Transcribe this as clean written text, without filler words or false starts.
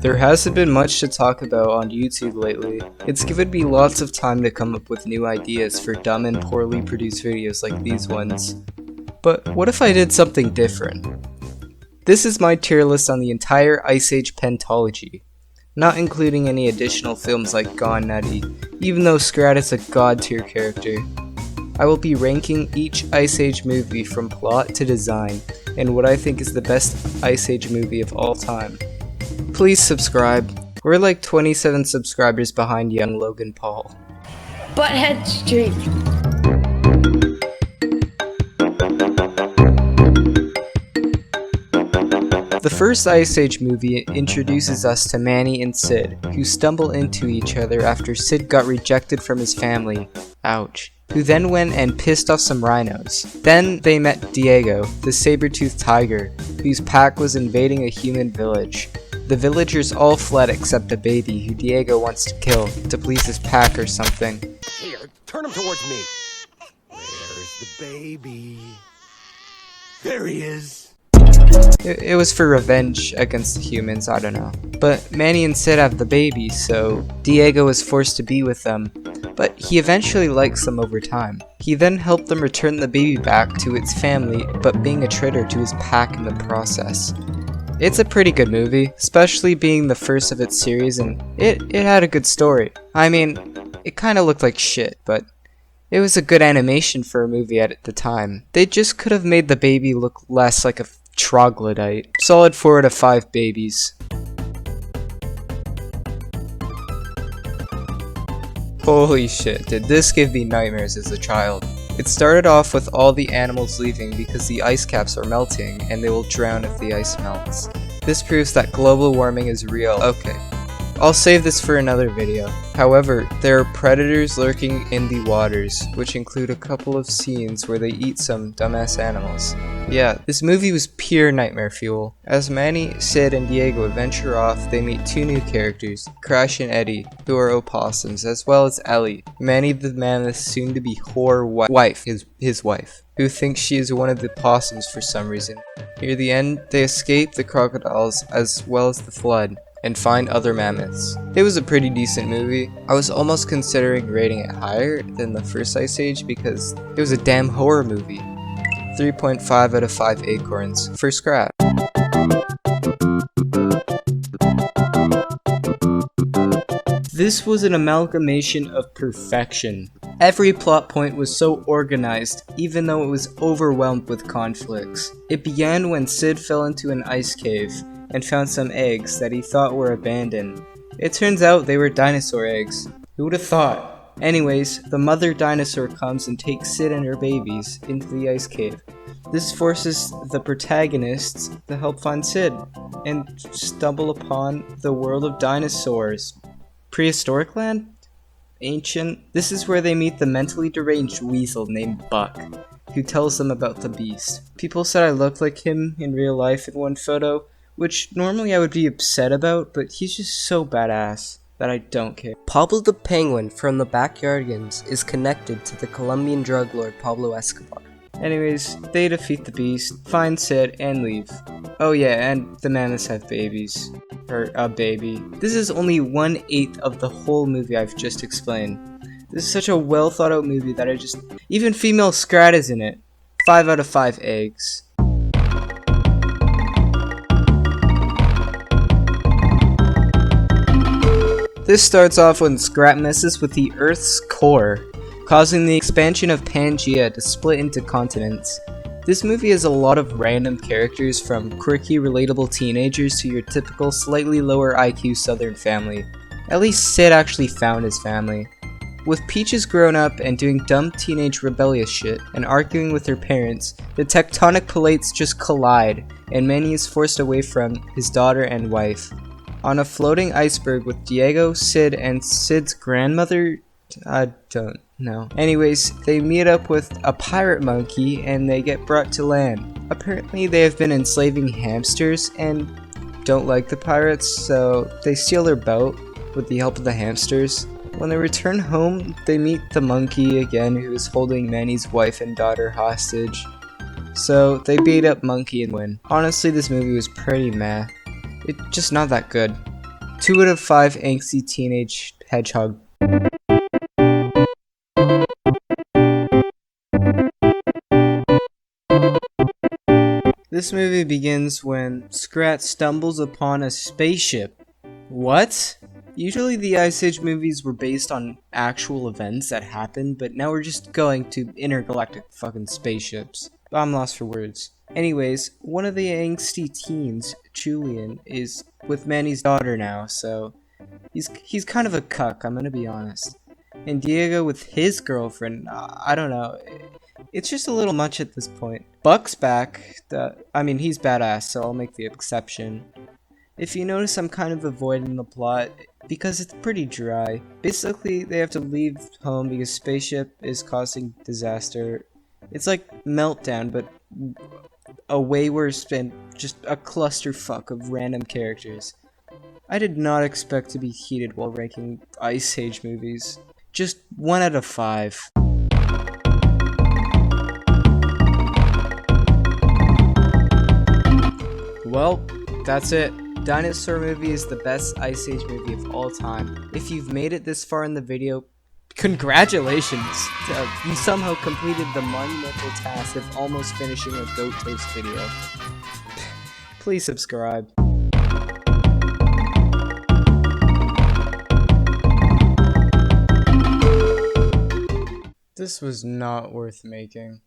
There hasn't been much to talk about on YouTube lately. It's given me lots of time to come up with new ideas for dumb and poorly produced videos like these ones. But what if I did something different? This is my tier list on the entire Ice Age pentology, not including any additional films like Gone Nutty, even though Scrat is a god tier character. I will be ranking each Ice Age movie from plot to design, and what I think is the best Ice Age movie of all time. Please subscribe. We're like 27 subscribers behind young Logan Paul. Butthead Street. The first Ice Age movie introduces us to Manny and Sid, who stumble into each other after Sid got rejected from his family. Ouch. Who then went and pissed off some rhinos. Then they met Diego, the saber-toothed tiger, whose pack was invading a human village. The villagers all fled except a baby who Diego wants to kill to please his pack or something. Here, turn him towards me. Where's the baby? There he is. It was for revenge against the humans, I don't know. But Manny and Sid have the baby, so Diego is forced to be with them. But he eventually likes them over time. He then helped them return the baby back to its family, but being a traitor to his pack in the process. It's a pretty good movie, especially being the first of its series, and it had a good story. I mean, it kinda looked like shit, but it was a good animation for a movie at the time. They just could have made the baby look less like a troglodyte. Solid 4 out of 5 babies. Holy shit, did this give me nightmares as a child. It started off with all the animals leaving because the ice caps are melting and they will drown if the ice melts. This proves that global warming is real. Okay, I'll save this for another video. However, there are predators lurking in the waters, which include a couple of scenes where they eat some dumbass animals. Yeah, this movie was pure nightmare fuel. As Manny, Sid, and Diego venture off, they meet two new characters, Crash and Eddie, who are opossums, as well as Ellie, Manny the Mammoth's soon-to-be whore wife, his wife, who thinks she is one of the possums for some reason. Near the end, they escape the crocodiles as well as the flood, and find other mammoths. It was a pretty decent movie. I was almost considering rating it higher than the first Ice Age because it was a damn horror movie. 3.5 out of 5 acorns for Scrat. This was an amalgamation of perfection. Every plot point was so organized, even though it was overwhelmed with conflicts. It began when Sid fell into an ice cave and found some eggs that he thought were abandoned. It turns out they were dinosaur eggs. Who would have thought? Anyways, the mother dinosaur comes and takes Sid and her babies into the ice cave. This forces the protagonists to help find Sid and stumble upon the world of dinosaurs. Prehistoric land? Ancient? This is where they meet the mentally deranged weasel named Buck, who tells them about the beast. People said I looked like him in real life in one photo, which normally I would be upset about, but he's just so badass that I don't care. Pablo the Penguin from the Backyardigans is connected to the Colombian drug lord Pablo Escobar. Anyways, they defeat the beast, find Sid, and leave. Oh yeah, and the mammoths have babies. Or a baby. This is only 1/8 of the whole movie I've just explained. This is such a well thought out movie that even female Scrat is in it. 5 out of 5 eggs. This starts off when Scrat messes with the Earth's core, causing the expansion of Pangea to split into continents. This movie has a lot of random characters, from quirky, relatable teenagers to your typical slightly lower IQ southern family. At least Sid actually found his family. With Peaches grown up and doing dumb teenage rebellious shit and arguing with her parents, the tectonic plates just collide and Manny is forced away from his daughter and wife. On a floating iceberg with Diego, Sid, and Sid's grandmother? I don't know. Anyways, they meet up with a pirate monkey and they get brought to land. Apparently they have been enslaving hamsters and don't like the pirates, so they steal their boat with the help of the hamsters. When they return home, they meet the monkey again, who is holding Manny's wife and daughter hostage. So they beat up Monkey and win. Honestly, this movie was pretty meh. It's just not that good. 2 out of 5 angsty teenage hedgehog. This movie begins when Scrat stumbles upon a spaceship. What? Usually the Ice Age movies were based on actual events that happened, but now we're just going to intergalactic fucking spaceships. I'm lost for words. Anyways, one of the angsty teens, Julian, is with Manny's daughter now, so he's kind of a cuck, I'm gonna be honest. And Diego with his girlfriend, I don't know. It's just a little much at this point. Buck's back. He's badass, so I'll make the exception. If you notice, I'm kind of avoiding the plot because it's pretty dry. Basically, they have to leave home because spaceship is causing disaster. It's like Meltdown, but a way worse and just a clusterfuck of random characters. I did not expect to be heated while ranking Ice Age movies. Just 1 out of 5. Well, that's it. Dinosaur movie is the best Ice Age movie of all time. If you've made it this far in the video, congratulations! You somehow completed the monumental task of almost finishing a Goat Toast video. Please subscribe. This was not worth making.